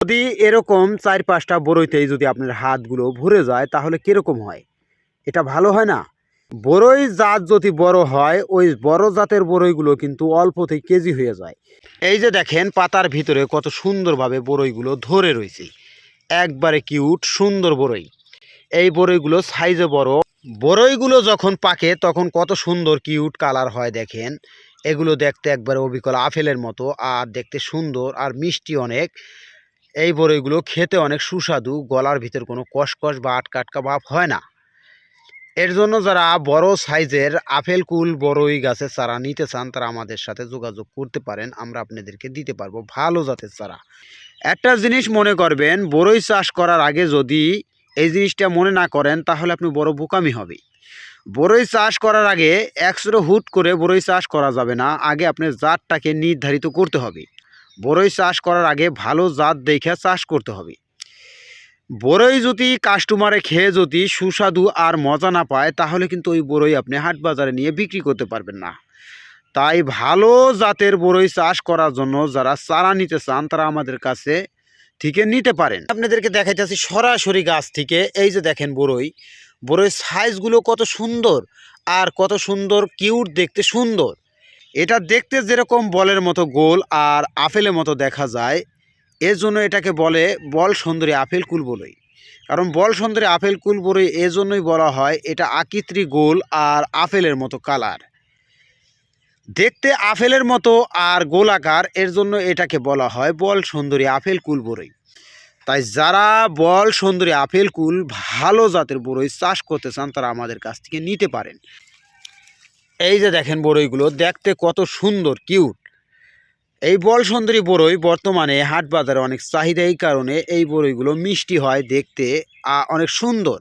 যদি এরকম 4-5টা বড়ইতেই যদি আপনার হাতগুলো ভরে যায় তাহলে কীরকম হয়? এটা ভালো হয় না? বড়ই জাত যদি বড় হয় ওই বড় জাতের বড়ইগুলো কিন্তু অল্পতেই কেজি হয়ে যায়। এই যে দেখেন পাতার ভিতরে কত সুন্দরভাবে বড়ইগুলো ধরে রয়েছে, একবারে কিউট সুন্দর বড়ই। এই বড়ইগুলো সাইজে বড়। বড়ইগুলো যখন পাকে তখন কত সুন্দর কিউট কালার হয় দেখেন। এগুলো দেখতে একবারে অবিকল আপেলের মতো, আর দেখতে সুন্দর আর মিষ্টি অনেক। এই বড়ইগুলো খেতে অনেক সুস্বাদু, গলার ভিতর কোনো কসকস বা আটকা আটকা ভাব হয় না। এর জন্য যারা বড় সাইজের আপেল কুল বড়ই গাছের চারা নিতে চান তারা আমাদের সাথে যোগাযোগ করতে পারেন, আমরা আপনাদেরকে দিতে পারবো ভালো জাতের চারা। একটা জিনিস মনে করবেন, বড়ই চাষ করার আগে যদি এই জিনিসটা মনে না করেন তাহলে আপনি বড় বোকামি হবে। বড়ই চাষ করার আগে একশো হুট করে বড়ই চাষ করা যাবে না, আগে আপনার জাতটাকে নির্ধারিত করতে হবে। বড়ই চাষ করার আগে ভালো জাত দেখে চাষ করতে হবে। বড়ই যদি কাস্টমারে খেয়ে যদি সুস্বাদু আর মজা না পায় তাহলে কিন্তু ওই বড়ই আপনি হাট বাজারে নিয়ে বিক্রি করতে পারবেন না। তাই ভালো জাতের বড়ই চাষ করার জন্য যারা চারা নিতে চান তারা আমাদের কাছে থেকে নিতে পারেন। আপনাদেরকে দেখাইতেছি সরাসরি গাছ থেকে। এই যে দেখেন বড়ই সাইজগুলো কত সুন্দর, আর কত সুন্দর কিউট, দেখতে সুন্দর। এটা দেখতে যেরকম বলের মতো গোল আর আপেলের মতো দেখা যায়, এর জন্য এটাকে বলে বল সুন্দরী আপেল কুল বড়ই। কারণ বল সুন্দরী আপেল কুল বড়ই এজন্যই বলা হয়, এটা আকৃতি গোল আর আপেলের মতো কালার, দেখতে আপেলের মতো আর গোলাকার, এর জন্য এটাকে বলা হয় বল সুন্দরী আপেল কুল বড়ই। তাই যারা বল সুন্দরী আপেল কুল ভালো জাতের বড়ই চাষ করতে চান তারা আমাদের কাছ থেকে নিতে পারেন। এই যে দেখেন বড়ইগুলো দেখতে কত সুন্দর কিউট। এই বল সুন্দরী বড়ই বর্তমানে হাট বাজারে অনেক চাহিদা, এই কারণে এই বড়ইগুলো মিষ্টি হয় দেখতে, অনেক সুন্দর।